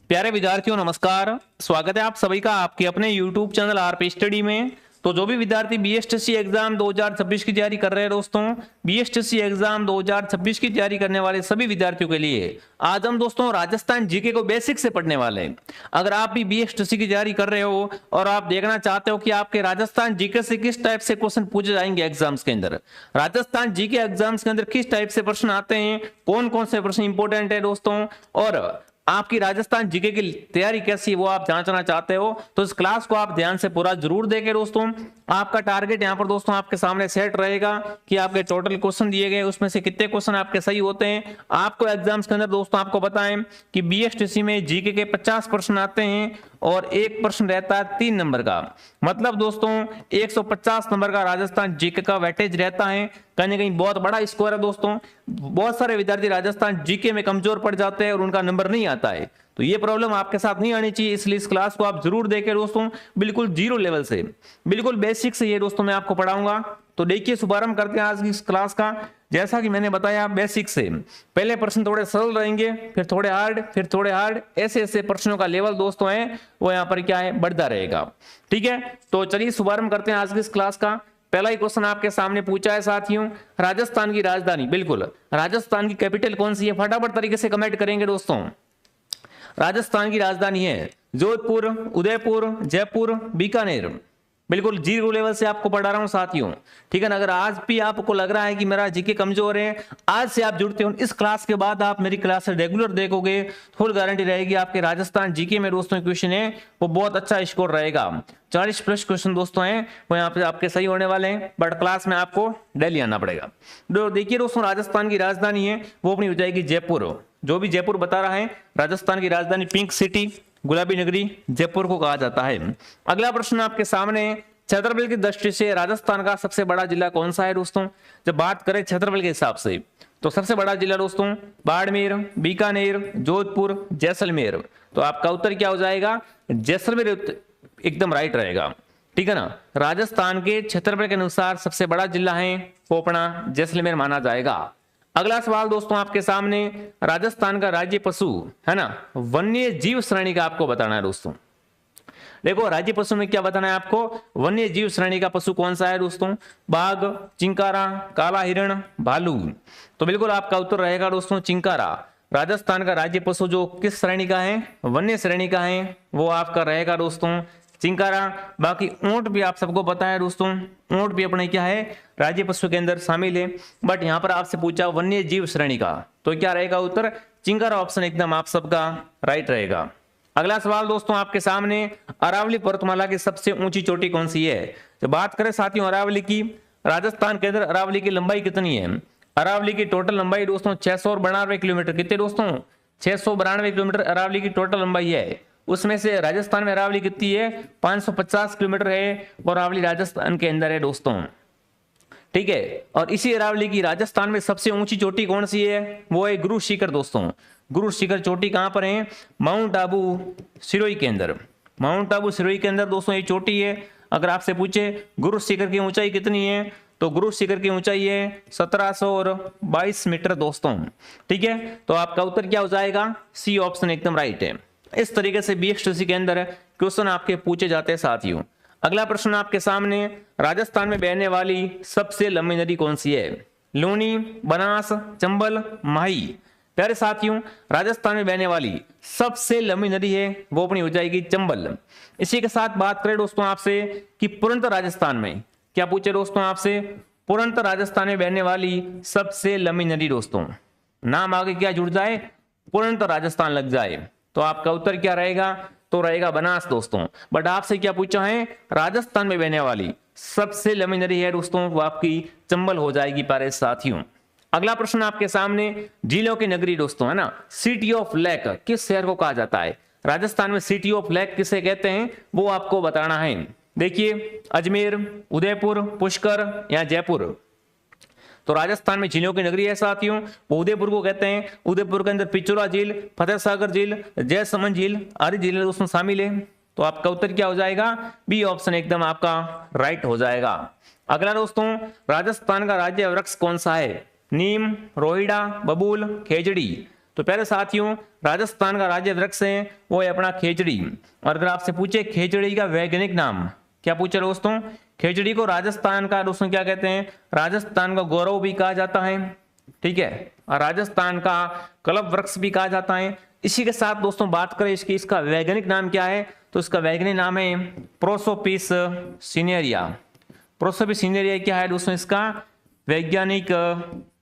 प्यारे विद्यार्थियों नमस्कार। स्वागत है आप सभी का आपके अपने YouTube चैनल आरपी स्टडी में। तो जो भी विद्यार्थी बीएसटीसी एग्जाम 2026 की तैयारी कर रहे हैं दोस्तों, बीएसटीसी एग्जाम 2026 की तैयारी करने वाले सभी विद्यार्थियों के लिए आज हम दोस्तों राजस्थान जीके को बेसिक से पढ़ने वाले हैं। अगर आप भी बीएसटीसी की तैयारी कर रहे हो और आप देखना चाहते हो कि आपके राजस्थान जीके से किस टाइप से क्वेश्चन पूछे जाएंगे एग्जाम्स के अंदर, राजस्थान जीके एग्जाम्स के अंदर किस टाइप से प्रश्न आते हैं, कौन कौन से प्रश्न इंपॉर्टेंट है दोस्तों, और आपकी राजस्थान जीके की तैयारी कैसी है वो आप जांचना चाहते हो तो इस क्लास को आप ध्यान से पूरा जरूर देखें दोस्तों। आपका टारगेट यहाँ पर दोस्तों आपके सामने सेट रहेगा कि आपके टोटल क्वेश्चन दिए गए उसमें से कितने क्वेश्चन आपके सही होते हैं। आपको एग्जाम्स के अंदर दोस्तों आपको बताएं कि बीएसटीसी में जीके के 50 प्रश्न आते हैं और एक प्रश्न रहता है 3 नंबर का। मतलब दोस्तों 150 नंबर का राजस्थान जीके का वेटेज रहता है। कहीं ना कहीं बहुत बड़ा स्कोर है दोस्तों। बहुत सारे विद्यार्थी राजस्थान जीके में कमजोर पड़ जाते हैं और उनका नंबर नहीं आता है, तो ये प्रॉब्लम आपके साथ नहीं आनी चाहिए। इसलिए इस क्लास को आप जरूर देखें दोस्तों, बिल्कुल जीरो लेवल से, बिल्कुल बेसिक से ये दोस्तों मैं आपको पढ़ाऊंगा। तो देखिए शुभारंभ करते हैं आज की इस क्लास का। जैसा कि मैंने बताया बेसिक से पहले प्रश्न थोड़े सरल रहेंगे, फिर थोड़े हार्ड, फिर थोड़े हार्ड, ऐसे ऐसे प्रश्नों का लेवल दोस्तों है वो यहाँ पर क्या है बढ़ता रहेगा। ठीक है, तो चलिए शुभारंभ करते हैं आज की इस क्लास का। पहला ही क्वेश्चन आपके सामने पूछा है साथियों, राजस्थान की राजधानी, बिल्कुल राजस्थान की कैपिटल कौन सी है, फटाफट तरीके से कमेंट करेंगे दोस्तों। राजस्थान की राजधानी है जोधपुर, उदयपुर, जयपुर, बीकानेर। बिल्कुल जीरो लेवल से आपको पढ़ा रहा हूं साथियों। ठीक है ना, अगर आज भी आपको लग रहा है कि मेरा जीके कमजोर है, आज से आप जुड़ते हो, इस क्लास के बाद आप मेरी क्लास से रेगुलर देखोगे, फुल गारंटी रहेगी आपके राजस्थान जीके में दोस्तों क्वेश्चन है वो बहुत अच्छा स्कोर रहेगा। 40+ क्वेश्चन दोस्तों हैं वो यहाँ पे आपके सही होने वाले हैं, बट क्लास में आपको डेली आना पड़ेगा। देखिए दोस्तों राजस्थान की राजधानी है वो अपनी हो जाएगी जयपुर। जो भी जयपुर बता रहा है, राजस्थान की राजधानी पिंक सिटी, गुलाबी नगरी जयपुर को कहा जाता है। अगला प्रश्न आपके सामने, क्षेत्रफल की दृष्टि से राजस्थान का सबसे बड़ा जिला कौन सा है दोस्तों। जब बात करें क्षेत्रफल के हिसाब से तो सबसे बड़ा जिला दोस्तों बाड़मेर, बीकानेर, जोधपुर, जैसलमेर। तो आपका उत्तर क्या हो जाएगा, जैसलमेर एकदम राइट रहेगा। ठीक है ना, राजस्थान के क्षेत्रफल के अनुसार सबसे बड़ा जिला है वो अपना जैसलमेर माना जाएगा। अगला सवाल दोस्तों आपके सामने, राजस्थान का राज्य पशु है ना वन्य जीव श्रेणी का आपको बताना है दोस्तों। देखो राज्य पशु में क्या बताना है आपको, वन्य जीव श्रेणी का पशु कौन सा है दोस्तों, बाघ, चिंकारा, काला हिरण, भालू। तो बिल्कुल आपका उत्तर रहेगा दोस्तों चिंकारा। राजस्थान का राज्य पशु जो किस श्रेणी का है, वन्य श्रेणी का है, वो आपका रहेगा दोस्तों चिंकारा। बाकी ऊंट भी आप सबको पता है दोस्तों, ऊंट भी अपने क्या है राज्य पशु के अंदर शामिल है, बट यहां पर आपसे पूछा वन्य जीव श्रेणी का, तो क्या रहेगा उत्तर चिंकारा ऑप्शन एकदम आप सबका राइट रहेगा। अगला सवाल दोस्तों आपके सामने, अरावली पर्वतमाला की सबसे ऊंची चोटी कौन सी है। जब बात करें साथियों अरावली की, राजस्थान के अंदर अरावली की लंबाई कितनी है, अरावली की टोटल लंबाई दोस्तों 692 किलोमीटर। कितने दोस्तों 692 किलोमीटर अरावली की टोटल लंबाई है। उसमें से राजस्थान में अरावली कितनी है 550 किलोमीटर है और अरावली राजस्थान के अंदर है दोस्तों। ठीक है, और इसी अरावली की राजस्थान में सबसे ऊंची चोटी कौन सी है, वो है गुरु शिखर दोस्तों। गुरु शिखर चोटी कहां पर है, माउंट आबू सिरोही के अंदर। माउंट आबू सिरोही के अंदर दोस्तों ये चोटी है। अगर आपसे पूछे गुरु शिखर की ऊंचाई कितनी है, तो गुरु शिखर की ऊंचाई है 1722 मीटर दोस्तों। ठीक है, तो आपका उत्तर क्या हो जाएगा, सी ऑप्शन एकदम राइट है। इस तरीके से बीएसटीसी के अंदर क्वेश्चन आपके पूछे जाते हैं साथियों। अगला प्रश्न आपके सामने, राजस्थान में बहने वाली सबसे लंबी नदी कौन सी है, लूनी, बनास, चंबल, माही। प्यारे साथियों राजस्थान में बहने वाली सबसे लंबी नदी है वो अपनी हो जाएगी चंबल। इसी के साथ बात करें दोस्तों आपसे कि पुरंत राजस्थान में क्या पूछे दोस्तों आपसे, पुरंत राजस्थान में बहने वाली सबसे लंबी नदी दोस्तों, नाम आगे क्या जुड़ जाए, पुरंत राजस्थान लग जाए, तो आपका उत्तर क्या रहेगा, तो रहेगा बनास दोस्तों। बट आपसे क्या पूछा है, राजस्थान में बहने वाली सबसे लंबी नदी है दोस्तों वो आपकी चंबल हो जाएगी प्यारे साथियों। अगला प्रश्न आपके सामने, झीलों की नगरी दोस्तों है ना, सिटी ऑफ लेक किस शहर को कहा जाता है। राजस्थान में सिटी ऑफ लेक किसे कहते हैं वो आपको बताना है। देखिए अजमेर, उदयपुर, पुष्कर या जयपुर। तो राजस्थान में झीलों की नगरी है साथियों वो उदयपुर को कहते हैं। उदयपुर के अंदर पिचोला झील, फतेह सागर झील, जयसमंद झील आदि झीलें दोस्तों शामिल है। तो आपका उत्तर क्या हो जाएगा, बी ऑप्शन एकदम आपका राइट हो जाएगा। अगला दोस्तों, राजस्थान का राज्य वृक्ष कौन सा है, नीम, रोहिड़ा, बबूल, खेजड़ी। तो प्यारे साथियों राजस्थान का राज्य वृक्ष है वो है अपना खेजड़ी। और अगर आपसे पूछे खेजड़ी का वैज्ञानिक नाम, क्या पूछे दोस्तों, खेजड़ी को राजस्थान का दोस्तों क्या कहते हैं, राजस्थान का गौरव भी कहा जाता है, ठीक है, और राजस्थान का कल्प वृक्ष भी कहा जाता है। इसी के साथ दोस्तों बात करें इसका वैज्ञानिक नाम क्या है, तो इसका वैज्ञानिक नाम है प्रोसोपिस सिनेरिया। प्रोसोपिस सिनेरिया क्या है दोस्तों, इसका वैज्ञानिक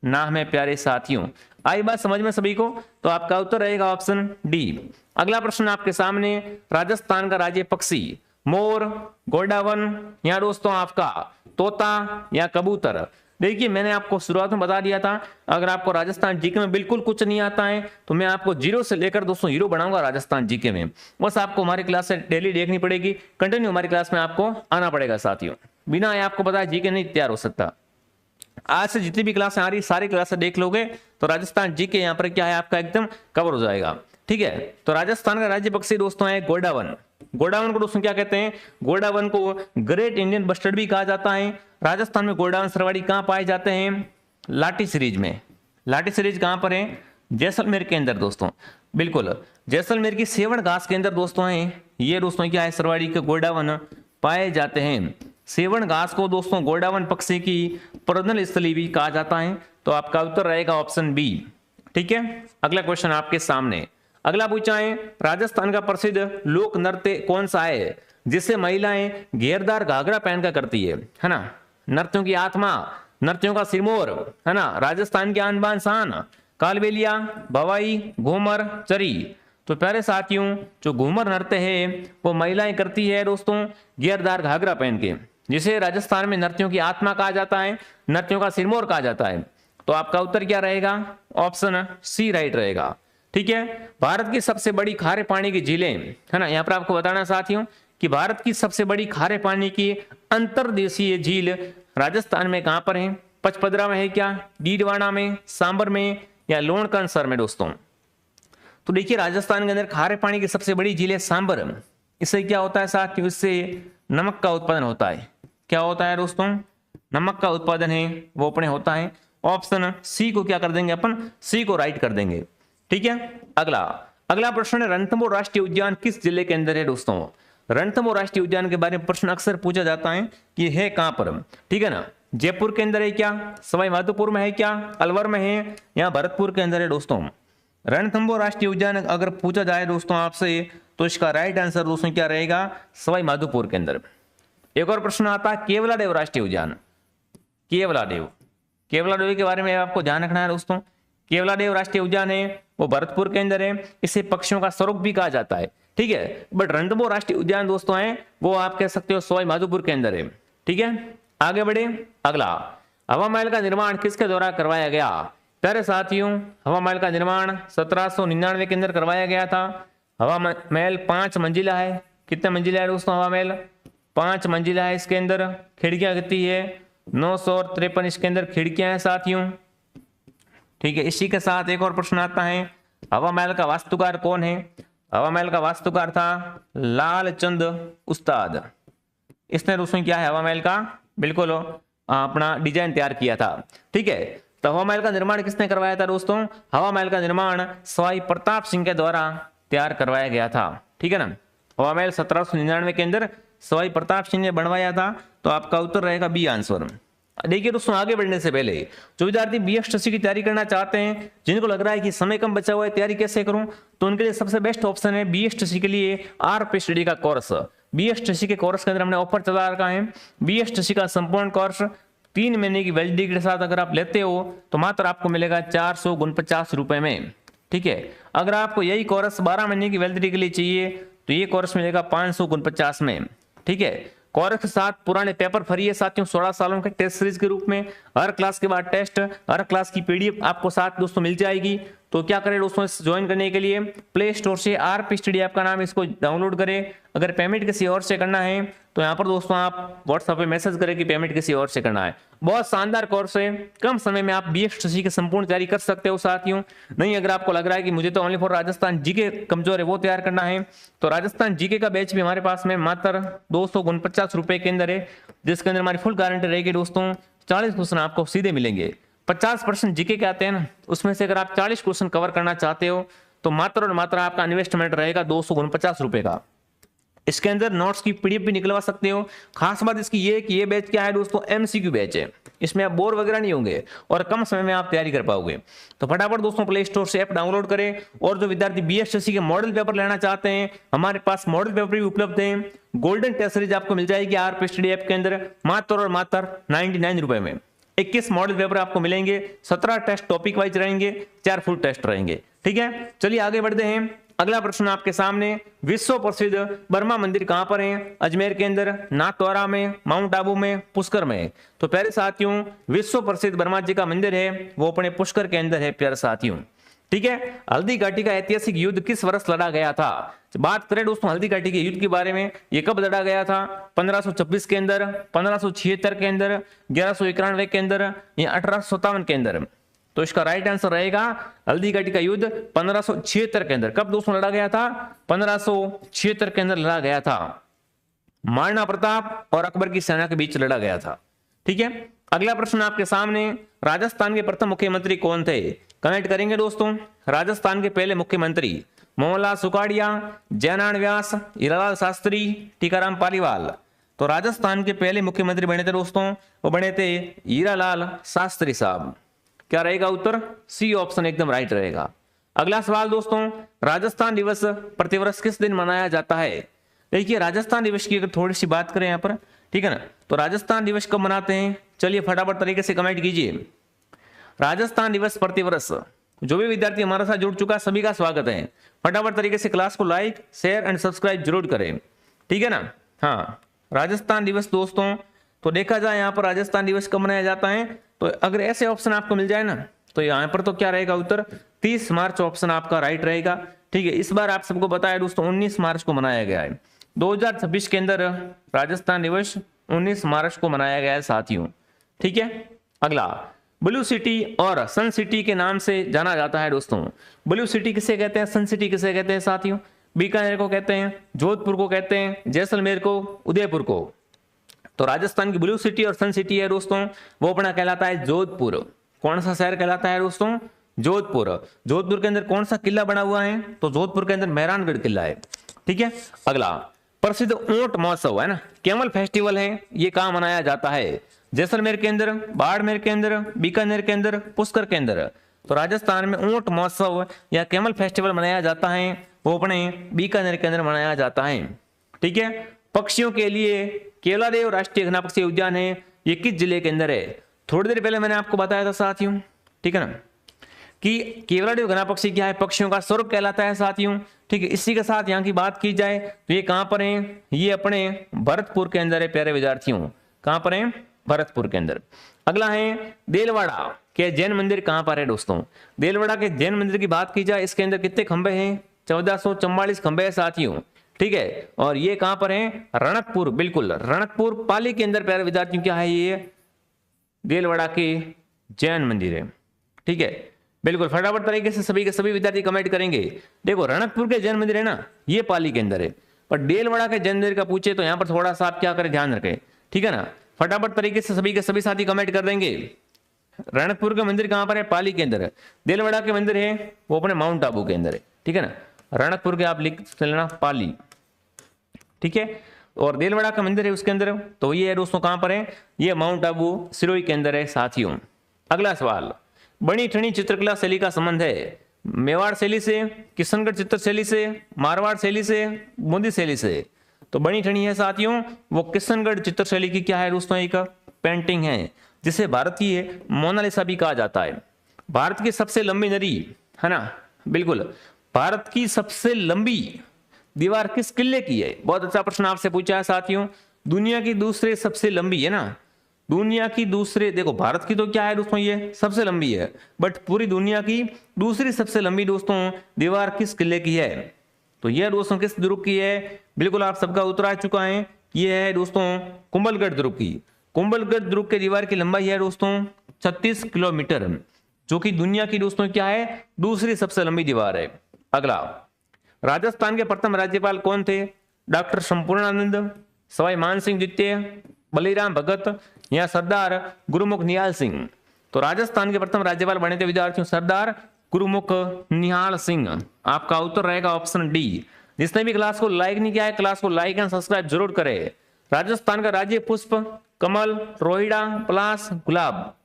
नाम है प्यारे साथियों। आई बात समझ में सभी को, तो आपका उत्तर रहेगा ऑप्शन डी। अगला प्रश्न आपके सामने, राजस्थान का राज्य पक्षी, मोर, गोडावन या दोस्तों आपका तोता या कबूतर। देखिए मैंने आपको शुरुआत में बता दिया था, अगर आपको राजस्थान जीके में बिल्कुल कुछ नहीं आता है तो मैं आपको जीरो से लेकर दोस्तों हीरो बनाऊंगा राजस्थान जीके में। बस आपको हमारी क्लास से डेली देखनी पड़ेगी, कंटिन्यू हमारी क्लास में आपको आना पड़ेगा साथियों, बिना ये आपको पता है जीके नहीं तैयार हो सकता। आज से जितनी भी क्लासें आ रही सारी क्लासें देख लोगे तो राजस्थान जीके यहाँ पर क्या है आपका एकदम कवर हो जाएगा, ठीक है। तो राजस्थान का राज्य पक्षी दोस्तों है गोडावन। गोडावन को दोस्तों क्या कहते हैं, गोडावन को ग्रेट इंडियन बस्टर्ड भी कहा जाता है। राजस्थान में गोडावन सरवाड़ी कहाँ पाए जाते हैं, लाठी सीरीज में। लाठी सीरीज कहाँ पर है, जैसलमेर के अंदर दोस्तों, बिल्कुल जैसलमेर की सेवण घास के अंदर दोस्तों है ये दोस्तों क्या है सरवाड़ी के गोडावन पाए जाते हैं। सेवण घास को दोस्तों गोडावन पक्षी की प्रजनन स्थली भी कहा जाता है, तो आपका उत्तर रहेगा ऑप्शन बी, ठीक है। अगला क्वेश्चन आपके सामने, अगला पूछा है राजस्थान का प्रसिद्ध लोक नृत्य कौन सा है जिससे महिलाएं घेरदार घाघरा पहनकर करती है ना। नृत्यों की आत्मा, नृत्यों का सिरमौर, है ना, राजस्थान की आन बान शान, कालबेलिया, भवाई, घूमर, चरी। तो प्यारे साथियों जो घूमर नृत्य है वो महिलाएं करती है दोस्तों घेरदार घाघरा पहन के, जिसे राजस्थान में नृत्यों की आत्मा कहा जाता है, नृत्यों का सिरमौर कहा जाता है। तो आपका उत्तर क्या रहेगा, ऑप्शन सी राइट रहेगा, ठीक है। भारत की सबसे बड़ी खारे पानी की झीलें, है ना, यहाँ पर आपको बताना साथियों कि भारत की सबसे बड़ी खारे पानी की अंतर्देशीय झील राजस्थान में कहां पर है, पचपदरा में है क्या, डीडवाना में, सांबर में या लोणकंसर में दोस्तों। तो देखिए राजस्थान के अंदर खारे पानी की सबसे बड़ी झील है सांबर। इससे क्या होता है साथियों, इससे नमक का उत्पादन होता है। क्या होता है दोस्तों, नमक का उत्पादन है वो अपने होता है। ऑप्शन सी को क्या कर देंगे अपन, सी को राइट कर देंगे, ठीक है। अगला प्रश्न है रणथंभौर राष्ट्रीय उद्यान किस जिले के अंदर है दोस्तों। रणथंभौर राष्ट्रीय उद्यान के बारे में प्रश्न अक्सर पूछा जाता है कि है कहां पर, ठीक है ना, जयपुर के अंदर है क्या, सवाई माधोपुर में है क्या, अलवर में है या भरतपुर के अंदर है दोस्तों। रणथंभौर राष्ट्रीय उद्यान अगर पूछा जाए दोस्तों आपसे तो इसका राइट आंसर दोस्तों क्या रहेगा, सवाई माधोपुर के अंदर। एक और प्रश्न आता है केवलादेव राष्ट्रीय उद्यान। केवलादेव के बारे में आपको ध्यान रखना है दोस्तों। केवलादेव राष्ट्रीय उद्यान है वो भरतपुर के अंदर है, इसे पक्षियों का स्वरूप भी कहा जाता है, ठीक है। बट रणथंभौर राष्ट्रीय उद्यान दोस्तों है वो आप कह सकते हो सवाई माधोपुर के अंदर है, ठीक है। आगे बढ़े, अगला हवा महल का निर्माण किसके द्वारा करवाया गया। प्यारे साथियों हवा महल का निर्माण 1799 के अंदर करवाया गया था। हवा महल 5 मंजिला है। कितने मंजिला है दोस्तों हवा महल, 5 मंजिला है। इसके अंदर खिड़कियां कितनी है, 953 इसके अंदर खिड़कियां हैं साथियों, ठीक है। इसी के साथ एक और प्रश्न आता है हवा महल का वास्तुकार कौन है। हवा महल का वास्तुकार था लालचंद उस्ताद। इसने दोस्तों क्या है हवा महल का बिल्कुल अपना डिजाइन तैयार किया था, ठीक है। तो हवा महल का निर्माण किसने करवाया था दोस्तों, हवा महल का निर्माण सवाई प्रताप सिंह के द्वारा तैयार करवाया गया था, ठीक है ना। हवा महल 1799 के अंदर सवाई प्रताप सिंह ने बनवाया था, तो आपका उत्तर रहेगा बी आंसर। देखिए दोस्तों आगे बढ़ने से पहले जो विद्यार्थी BSTC की तैयारी करना चाहते हैं, जिनको लग रहा है कि समय कम बचा हुआ है तैयारी कैसे करूं, तो उनके लिए सबसे बेस्ट ऑप्शन है BSTC के लिए RP स्टडी का कोर्स। BSTC के कोर्स के अंदर हमने ऑफर चला रखा है। BSTC का संपूर्ण कोर्स 3 महीने की वैलिडिटी के साथ अगर आप लेते हो तो मात्र आपको मिलेगा 449 रुपए में, ठीक है। अगर आपको यही कोर्स 12 महीने की वैलिडिटी के लिए चाहिए तो ये कोर्स मिलेगा 549 में, ठीक है। कोर्स के साथ पुराने पेपर फ्री है साथियों, 16 सालों के टेस्ट सीरीज के रूप में। हर क्लास के बाद टेस्ट, हर क्लास की PDF आपको साथ दोस्तों मिल जाएगी। तो क्या करें दोस्तों, इस ज्वाइन करने के लिए प्ले स्टोर से RP स्टडी ऐप का नाम, इसको डाउनलोड करें। अगर पेमेंट किसी और से करना है तो यहाँ पर दोस्तों आप व्हाट्सएप पे मैसेज करें कि पेमेंट किसी और से करना है। बहुत शानदार कोर्स है, कम समय में आप BSTC की संपूर्ण तैयारी कर सकते हो साथियों। नहीं अगर आपको लग रहा है कि मुझे तो ओनली फॉर राजस्थान जीके कमजोर है वो तैयार करना है, तो राजस्थान जीके का बैच भी हमारे पास में मात्र 249 रुपए के अंदर है, जिसके अंदर हमारी फुल गारंटी रहेगी दोस्तों। 40 क्वेश्चन आपको सीधे मिलेंगे। 50% जीके के आते हैं ना, उसमें से अगर आप 40 क्वेश्चन कवर करना चाहते हो तो मात्र और मात्र आपका इन्वेस्टमेंट रहेगा 249 रुपए का। इसके अंदर नोट्स की पीडीएफ भी निकलवा सकते हो। खास बात इसकी ये कि ये बैच क्या है दोस्तों, एमसीक्यू बैच है, इसमें आप बोर वगैरह नहीं होंगे और कम समय में आप तैयारी कर पाओगे। तो फटाफट दोस्तों प्ले स्टोर से ऐप डाउनलोड करें। और जो विद्यार्थी बीएसटीसी के मॉडल पेपर लेना चाहते हैं, हमारे पास मॉडल पेपर भी उपलब्ध है। गोल्डन टेस्ट सीरीज आपको मिल जाएगी आरपी स्टडी ऐप के अंदर मात्र और मात्र 99 रुपए में। 21 मॉडल पेपर आपको मिलेंगे, 17 टेस्ट टॉपिक वाइज रहेंगे, 4 फुल टेस्ट रहेंगे। ठीक है, चलिए आगे बढ़ते हैं। अगला प्रश्न आपके सामने, विश्व प्रसिद्ध बर्मा मंदिर कहां पर है? अजमेर के अंदर, नाथद्वारा में, माउंट आबू में, पुष्कर में। तो प्यारे साथियों, विश्व प्रसिद्ध बर्मा जी का मंदिर है वो अपने पुष्कर के अंदर है प्यारे साथियों। ठीक है, हल्दी घाटी का ऐतिहासिक युद्ध किस वर्ष लड़ा गया था? बात करें दोस्तों हल्दी घाटी के युद्ध के बारे में, ये कब लड़ा गया था? 1526 के अंदर, 1576 के अंदर, 1191 के अंदर या 1857 के अंदर। तो इसका राइट आंसर रहेगा हल्दी घाटी का युद्ध 1576 के अंदर। कब दोस्तों लड़ा गया था? 1576 के अंदर लड़ा गया था। महाराणा प्रताप और अकबर की सेना के बीच लड़ा गया था। ठीक है, अगला प्रश्न आपके सामने, राजस्थान के प्रथम मुख्यमंत्री कौन थे? कमेंट करेंगे दोस्तों। राजस्थान के पहले मुख्यमंत्री मोहनलाल सुखाड़िया, जयनारायण व्यास, हीरालाल शास्त्री, टीकाराम पालीवाल। तो राजस्थान के पहले मुख्यमंत्री बने थे दोस्तों, वो बने थे हीरालाल शास्त्री साहब। क्या रहेगा उत्तर? सी ऑप्शन एकदम राइट रहेगा। अगला सवाल दोस्तों, राजस्थान दिवस प्रतिवर्ष किस दिन मनाया जाता है? देखिए राजस्थान दिवस की अगर थोड़ी सी बात करें यहाँ पर, ठीक है ना, तो राजस्थान दिवस कब मनाते हैं? चलिए फटाफट तरीके से कमेंट कीजिए। राजस्थान दिवस प्रतिवर्ष, जो भी विद्यार्थी हमारे साथ जुड़ चुका सभी का स्वागत है। फटाफट तरीके से क्लास को लाइक, शेयर एंड सब्सक्राइब जरूर करें। ठीक है ना। हाँ, राजस्थान दिवस दोस्तों, तो देखा जाए यहाँ पर राजस्थान दिवस कब मनाया जाता है, तो अगर ऐसे ऑप्शन आपको मिल जाए ना, तो यहाँ पर तो क्या रहेगा उत्तर? 30 मार्च ऑप्शन आपका राइट रहेगा। ठीक है, इस बार आप सबको बताया दोस्तों 19 मार्च को मनाया गया है। 2026 के अंदर राजस्थान दिवस 19 मार्च को मनाया गया है साथियों। ठीक है, अगला, ब्लू सिटी और सन सिटी के नाम से जाना जाता है दोस्तों। ब्लू सिटी किसे कहते हैं, सन सिटी किसे कहते हैं साथियों? बीकानेर को कहते हैं, जोधपुर को कहते हैं, जैसलमेर को, उदयपुर को। तो राजस्थान की ब्लू सिटी और सन सिटी है दोस्तों, वो अपना कहलाता है जोधपुर। कौन सा शहर कहलाता है दोस्तों? जोधपुर। जोधपुर के अंदर कौन सा किला बना हुआ है? तो जोधपुर के अंदर मेहरानगढ़ किला है। ठीक है, अगला, प्रसिद्ध ऊंट महोत्सव है ना, कैमल फेस्टिवल है, ये कहां मनाया जाता है? जैसलमेर के अंदर, बाड़मेर के अंदर, बीकानेर के अंदर, पुष्कर के अंदर। तो राजस्थान में ऊंट महोत्सव या कैमल फेस्टिवल मनाया जाता है, वो अपने बीकानेर के अंदर मनाया जाता है। ठीक है, पक्षियों के लिए केवलादेव राष्ट्रीय घना पक्षी उद्यान है, ये किस जिले के अंदर है? थोड़ी देर पहले मैंने आपको बताया था साथियों, ठीक है ना, कि केवलादेव घना पक्षी क्या है? पक्षियों का स्वर्ग कहलाता है साथियों। ठीक है, इसी के साथ यहाँ की बात की जाए तो ये कहां पर है? ये अपने भरतपुर के अंदर है प्यारे विद्यार्थियों। कहां पर है? भरतपुर के अंदर। अगला है, देलवाड़ा के जैन मंदिर कहां पर है दोस्तों? देलवाड़ा के जैन मंदिर की बात की जाए, इसके अंदर कितने खंबे हैं? 1444 खंबे हैं साथियों। ठीक है, और ये कहां पर है? रणकपुर, बिल्कुल रणकपुर पाली के अंदर प्यारे विद्यार्थियों क्या है? ये देलवाड़ा के जैन मंदिर है। ठीक है, बिल्कुल फटाफट तरीके से सभी के सभी विद्यार्थी कमेंट करेंगे। देखो रणकपुर के जैन मंदिर है ना, ये पाली के अंदर है, पर देलवाड़ा के जैन मंदिर का पूछे तो यहाँ पर थोड़ा सा आप क्या करें, ध्यान रखें। ठीक है ना, फटाफट तरीके से सभी के सभी साथी कमेंट कर देंगे। रणकपुर का मंदिर कहां पर है? पाली के अंदर। देलवाड़ा के मंदिर है वो अपने माउंट आबू के अंदर है। ठीक है ना, रणकपुर के आप लिख लेना पाली। ठीक है, और देलवाड़ा का मंदिर है उसके अंदर, तो ये है दोस्तों कहां पर है? ये माउंट आबू सिरोही के अंदर है साथियों। अगला सवाल, बनी ठनी चित्रकला शैली का संबंध है मेवाड़ शैली से, किशनगढ़ चित्र शैली से, मारवाड़ शैली से, बूंदी शैली से? तो बनी ठनी है साथियों, वो किशनगढ़ चित्र शैली की क्या है दोस्तों? एक पेंटिंग है जिसे भारतीय मोनालिसा भी कहा जाता है। भारत की सबसे लंबी नदी है ना, बिल्कुल, भारत की सबसे लंबी दीवार किस किले की है? बहुत अच्छा प्रश्न आपसे पूछा है साथियों। दुनिया की दूसरे सबसे लंबी है ना, दुनिया की दूसरे, देखो भारत की तो क्या है दोस्तों, ये सबसे लंबी है, बट पूरी दुनिया की दूसरी सबसे लंबी दोस्तों दीवार किस किले की है? तो यह दोस्तों किस दुर्ग की है? बिल्कुल आप सबका उत्तर आ चुका है, यह है दोस्तों कुंभलगढ़ दुर्ग की। कुंभलगढ़ दुर्ग के दीवार की लंबाई है दोस्तों 36 किलोमीटर, जो कि दुनिया की दोस्तों क्या है? दूसरी सबसे लंबी दीवार है। अगला, राजस्थान के प्रथम राज्यपाल कौन थे? डॉक्टर संपूर्णानंद, सवाई मानसिंह द्वितीय, बलिराम भगत या सरदार गुरुमुख निहाल सिंह? तो राजस्थान के प्रथम राज्यपाल बने थे विद्यार्थियों सरदार गुरुमुख निहाल सिंह। आपका उत्तर रहेगा ऑप्शन डी। जिसने भी क्लास को लाइक नहीं किया है, क्लास को लाइक एंड सब्सक्राइब जरूर करें। राजस्थान का राज्य पुष्प कमल, रोहिड़ा, पलाश, गुलाब।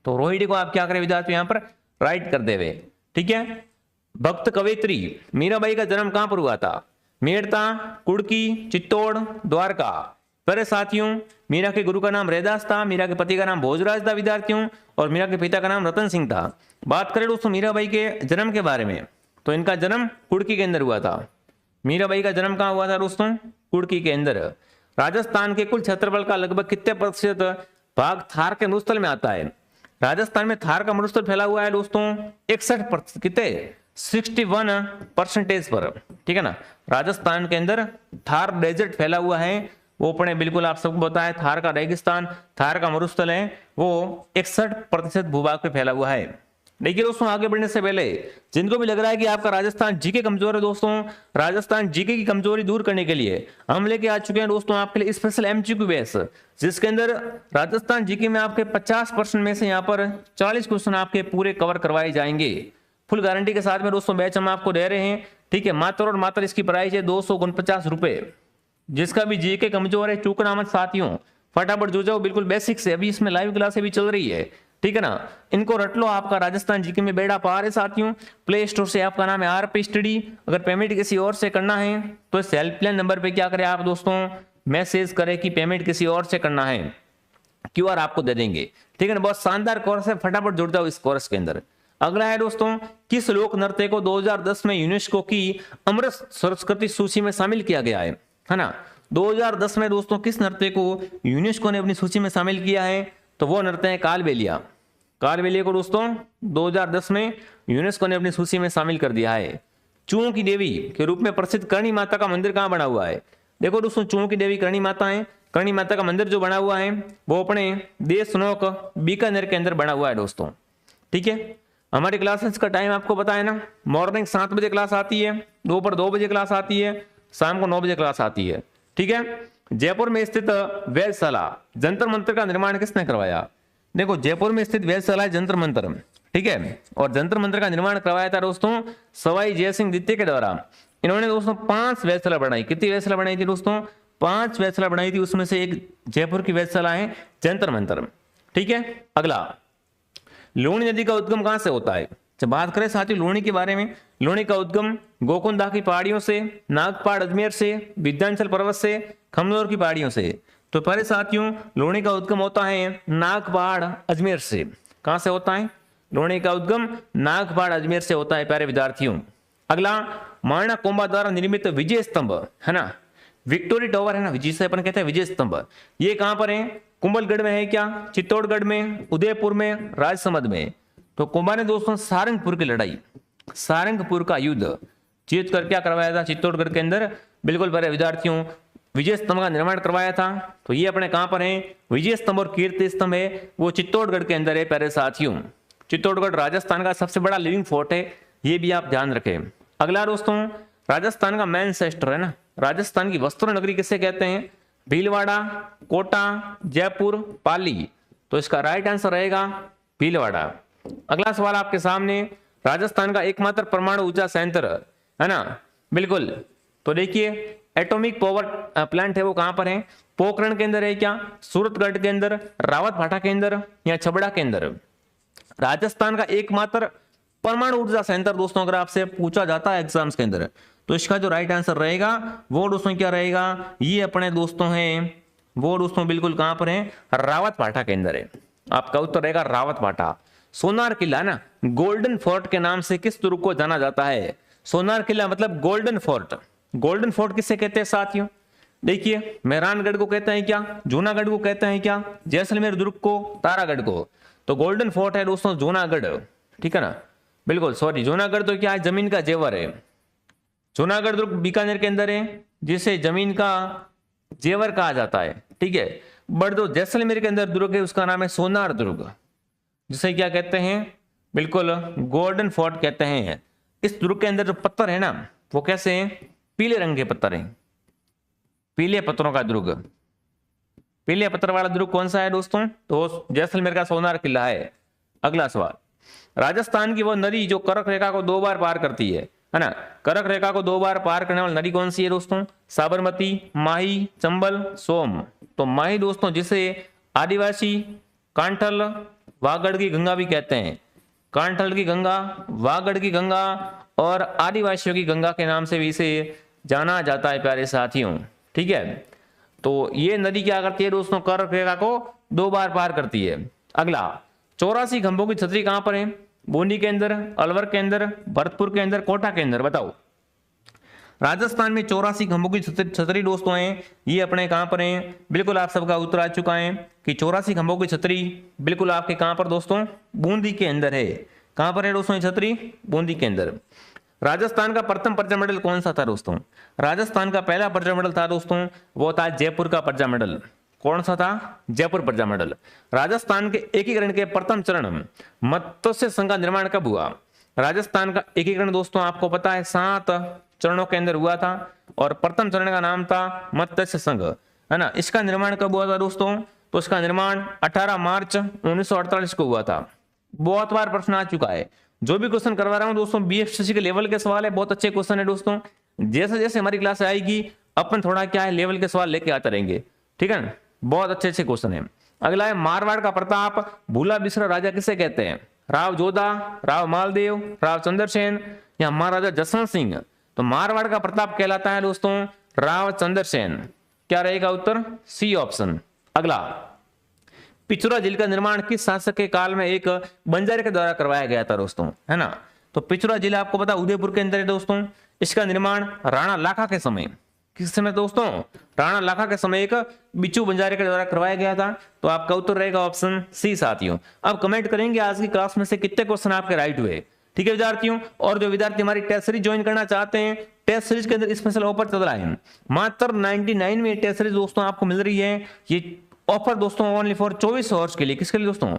तो रोहिणी को आप क्या करें विद्यार्थी यहाँ पर राइट कर देवे। ठीक है। भक्त कवयित्री मीराबाई का जन्म कहां पर हुआ था? मेड़ता, कुड़की, चित्तौड़, द्वारका। पर साथियों मीरा के गुरु का नाम रैदास था, मीरा के पति का नाम भोजराज था विद्यार्थियों, और मीरा के पिता का नाम रतन सिंह था। बात करें दोस्तों मीराबाई के जन्म के बारे में, तो इनका जन्म कुड़की के अंदर हुआ था। मीराबाई का जन्म कहां हुआ था दोस्तों? कुड़की के अंदर। राजस्थान के कुल क्षेत्रफल का लगभग कितने प्रतिशत भाग थार के मरुस्थल में आता है? राजस्थान में थार का मरुस्थल फैला हुआ है दोस्तों 61%, कितने 61% पर। ठीक है ना। राजस्थान के अंदर थार डेजर्ट फैला हुआ है, वो अपने बिल्कुल आप सबको पता है। थार का रेगिस्तान, थार का मरुस्थल है, वो 61% भूभाग पे फैला हुआ है। देखिए दोस्तों आगे बढ़ने से पहले जिनको भी लग रहा है कि आपका राजस्थान जीके कमजोर है दोस्तों, राजस्थान जीके की कमजोरी दूर करने के लिए हम लेके आ चुके हैं दोस्तों आपके लिए स्पेशल एमसीक्यू बेस, जिसके अंदर राजस्थान जीके में आपके 50% में से यहाँ पर 40 क्वेश्चन आपके पूरे कवर करवाए जाएंगे फुल गारंटी के साथ में दोस्तों। बैच हम आपको दे रहे हैं। ठीक है। मात्र और मात्र इसकी प्राइस है 249 रुपए। जिसका भी जीके कमजोर है चूकना मत साथियों, फटाफट जुड़ जाओ बिल्कुल बेसिक से। अभी इसमें लाइव क्लासें भी चल रही है। ठीक है ना। इनको रट लो, आपका राजस्थान जीके में बेड़ा पार है साथियों। प्ले स्टोर से आपका नाम है आरपी स्टडी। अगर पेमेंट किसी और से करना है तो इस हेल्पलाइन नंबर पे क्या करें आप दोस्तों, मैसेज करें कि पेमेंट किसी और से करना है, क्यूआर आपको दे देंगे। ठीक है ना। बहुत शानदार कोर्स है, फटाफट जुड़ जाओ इस कोर्स के अंदर। अगला है दोस्तों, किस लोक नृत्य को 2010 में यूनेस्को की अमृत संस्कृति सूची में शामिल किया गया है ना। 2010 में दोस्तों किस नृत्य को यूनेस्को ने अपनी सूची में शामिल किया है? तो वो नृत्य है कालबेलिया। कालबेलिया को दोस्तों 2010 में यूनेस्को ने अपनी सूची में शामिल कर दिया है। चूहों की देवी के रूप में प्रसिद्ध करणी माता का मंदिर कहां बना हुआ है? देखो दोस्तों चूहों की देवी करणी माता है। करणी माता का मंदिर जो बना हुआ है वो अपने देशनोक बीकानेर के अंदर बना हुआ है दोस्तों। ठीक है। हमारी क्लासेस का टाइम आपको पता है ना, मॉर्निंग 7 बजे क्लास आती है, दोपहर 2 बजे क्लास आती है, शाम को 9 बजे क्लास आती है। ठीक है। जयपुर में स्थित वेधशाला जंतर मंतर का निर्माण किसने करवाया? देखो जयपुर में स्थित वेधशाला जंतर मंतर। ठीक है। और जंतर मंतर का निर्माण करवाया था दोस्तों सवाई जयसिंह द्वितीय के द्वारा। इन्होंने दोस्तों 5 वेधशाला बनाई। कितनी वेधशाला बनाई थी दोस्तों? 5 वेधशाला बनाई थी। उसमें से एक जयपुर की वेधशाला है जंतर मंतर। ठीक है। अगला, लूणी नदी का उद्गम कहां से होता है? जब बात करें साथियों लूणी के बारे में, लूणी का उद्गम गोकुंदा की पहाड़ियों से, नागपाड़ अजमेर से, विंध्याचल पर्वत से, खमनोर की पहाड़ियों से। तो पहले साथियों लूणी का उद्गम होता है नागपाड़ अजमेर से। कहां से होता है? लूणी का उद्गम नागपाड़ अजमेर से होता है प्यारे विद्यार्थियों। अगला, माणा कोम्बा द्वारा निर्मित विजय स्तंभ है ना, विक्टोरी टावर है ना, जिसे अपन कहते हैं विजय स्तंभ, ये कहां पर है? कुंभलगढ़ में है क्या? चित्तौड़गढ़ में, उदयपुर में, राजसमंद में। तो कुंभा ने दोस्तों सारंगपुर की लड़ाई, सारंगपुर का युद्ध जीत कर क्या करवाया था? चित्तौड़गढ़ के अंदर बिल्कुल प्यारे विद्यार्थियों विजय स्तंभ का निर्माण करवाया था। तो ये अपने कहां पर है? विजय स्तंभ और कीर्ति स्तंभ है वो चित्तौड़गढ़ के अंदर है प्यारे साथियों। चित्तौड़गढ़ राजस्थान का सबसे बड़ा लिविंग फोर्ट है, ये भी आप ध्यान रखें। अगला दोस्तों, राजस्थान का मैनचेस्टर है ना, राजस्थान की वस्त्र नगरी किसे कहते हैं? भीलवाड़ा, कोटा, जयपुर, पाली। तो इसका राइट आंसर रहेगा भीलवाड़ा। अगला सवाल आपके सामने, राजस्थान का एकमात्र परमाणु ऊर्जा संयंत्र है ना, बिल्कुल। तो देखिए एटॉमिक पावर प्लांट है वो कहां पर है? पोखरण के अंदर है क्या, सूरतगढ़ के अंदर, रावत भाटा के अंदर या छबड़ा के अंदर? राजस्थान का एकमात्र परमाणु ऊर्जा संयंत्र दोस्तों अगर आपसे पूछा जाता है एग्जाम्स के अंदर, तो इसका जो राइट आंसर रहेगा वो दोस्तों क्या रहेगा? ये अपने दोस्तों हैं वो दोस्तों बिल्कुल कहां पर है? रावत भाटा के अंदर है। आपका उत्तर रहेगा रावत भाटा। सोनार किला ना, गोल्डन फोर्ट के नाम से किस दुर्ग को जाना जाता है? सोनार किला मतलब गोल्डन फोर्ट। गोल्डन फोर्ट किसे कहते हैं साथियों? देखिए मेहरानगढ़ को कहते हैं क्या, जूनागढ़ को कहते हैं क्या, जैसलमेर दुर्ग को, तारागढ़ को? तो गोल्डन फोर्ट है दोस्तों जूनागढ़। ठीक है ना, बिल्कुल सॉरी जूनागढ़ तो क्या है? जमीन का जेवर है। जूनागढ़ दुर्ग बीकानेर के अंदर है जिसे जमीन का जेवर कहा जाता है। ठीक है। बट जो जैसलमेर के अंदर दुर्ग है उसका नाम है सोनार दुर्ग, जिसे क्या कहते हैं? बिल्कुल गोल्डन फोर्ट कहते हैं। इस दुर्ग के अंदर जो पत्थर है ना वो कैसे हैं? पीले रंग के पत्थर हैं, पीले पत्थरों का दुर्ग। पहले पत्थर वाला दुर्ग कौन सा है दोस्तों? तो जैसलमेर का सोनार किला है। अगला सवाल, राजस्थान की वो नदी जो कर्क रेखा को 2 बार पार करती है ना? कर्क रेखा को 2 बार पार करने वाली नदी कौन सी है दोस्तों? साबरमती, माही, चंबल, सोम। तो माही दोस्तों जिसे आदिवासी कांठल वागड़ की गंगा भी कहते हैं। कांठल की गंगा, वागड़ की गंगा और आदिवासियों की गंगा के नाम से भी इसे जाना जाता है प्यारे साथियों। ठीक है, तो ये नदी क्या करती है दोस्तों? कर्क रेखा को 2 बार पार करती है। अगला, 84 खंभों की छतरी कहां पर है? बूंदी के अंदर, अलवर के अंदर, भरतपुर के अंदर, कोटा के अंदर, बताओ। राजस्थान में 84 खंभों की छतरी दोस्तों हैं, ये अपने कहां पर हैं? बिल्कुल आप सबका उत्तर आ चुका है कि 84 खंभों की छतरी बिल्कुल आपके कहां पर दोस्तों? बूंदी के अंदर है। कहां पर है दोस्तों ये छतरी? बूंदी के अंदर। राजस्थान का प्रथम पर्चा मेडल कौन सा था दोस्तों? राजस्थान का पहला पर्चा मेडल था दोस्तों, वो था जयपुर का पर्चा मेडल। कौन सा था? जयपुर पर्चा मेडल। राजस्थान के एकीकरण के प्रथम चरण मत्स्य संघ का निर्माण कब हुआ? राजस्थान का एकीकरण दोस्तों आपको पता है 7 चरणों के अंदर हुआ था और प्रथम चरण का नाम था मत्स्य संघ, है ना? इसका निर्माण कब हुआ था दोस्तों? तो इसका निर्माण 18 मार्च 1948 को हुआ था। बहुत बार प्रश्न आ चुका है। जो भी क्वेश्चन करवा रहा हूं दोस्तों बीएसटीसी के लेवल के सवाल है, बहुत अच्छे क्वेश्चन है दोस्तों। जैसे जैसे हमारी क्लास आएगी अपन थोड़ा क्या है लेवल के सवाल लेके आते रहेंगे। ठीक है ना, बहुत अच्छे अच्छे क्वेश्चन है। अगला है, मारवाड़ का प्रताप भूला बिसरा राजा किसे कहते हैं? राव जोधा, राव मालदेव, राव चंद्रसेन या महाराजा जसवंत सिंह? तो मारवाड़ का प्रताप कहलाता है दोस्तों राव चंद्रसेन। क्या रहेगा उत्तर? C option. अगला, पिछोरा झील का निर्माण किस शासक के काल में एक बंजारे के द्वारा करवाया गया था दोस्तों, है ना? तो पिछोरा झील आपको पता उदयपुर के अंदर है दोस्तों। इसका निर्माण राणा लाखा के समय, किस समय दोस्तों? राणा लाखा के समय एक बिच्छू बंजारे के द्वारा करवाया गया था। तो आपका उत्तर रहेगा ऑप्शन सी साथियों। अब कमेंट करेंगे आज की क्लास में से कितने क्वेश्चन आपके राइट हुए। ठीक है विद्यार्थियों, और जो विद्यार्थी हमारी टेस्ट सीरीज ज्वाइन करना चाहते हैं, टेस्ट सीरीज के अंदर स्पेशल ऑफर चल रहा है। मात्र 99 में टेस्ट सीरीज दोस्तों आपको मिल रही है। ये ऑफर दोस्तों ओनली फॉर 24 आवर्स के लिए। किसके लिए दोस्तों?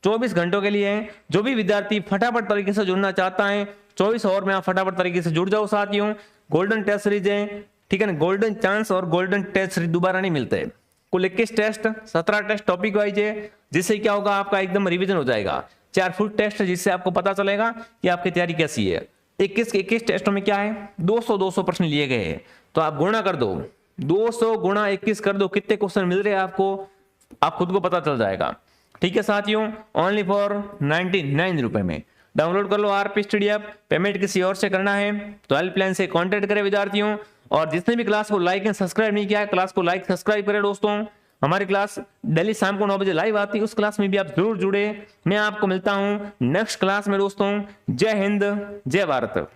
24 घंटों के लिए है। जो भी विद्यार्थी फटाफट तरीके से जुड़ना चाहता है 24 आवर में आप फटाफट तरीके से जुड़ जाओ साथियों। गोल्डन टेस्ट सीरीज है, ठीक है ना? गोल्डन चांस और गोल्डन टेस्ट सीरीज दोबारा नहीं मिलते। कुल 21 टेस्ट, 17 टेस्ट टॉपिक वाइज है, जिससे क्या होगा आपका एकदम रिवीजन हो जाएगा। 4 फुल टेस्ट, जिससे आपको पता चलेगा कि आपकी तैयारी कैसी है। 21 टेस्टों में क्या है 200 प्रश्न लिए गए हैं। तो आप गुणा कर दो, 200 गुणा 21 कर दो, कितने क्वेश्चन मिल रहे हैं आपको, आप खुद को पता चल जाएगा। ठीक है साथियों, ओनली फॉर 99 रुपए में डाउनलोड कर लो आरपी स्टडी ऐप। पेमेंट किसी और से करना है तो हेल्पलाइन से कांटेक्ट करें विद्यार्थियों। और जिसने भी क्लास को लाइक एंड सब्सक्राइब नहीं किया है, क्लास को लाइक सब्सक्राइब करें दोस्तों। हमारी क्लास डेली शाम को 9 बजे लाइव आती है, उस क्लास में भी आप जरूर जुड़े। मैं आपको मिलता हूं नेक्स्ट क्लास में दोस्तों। जय हिंद, जय भारत।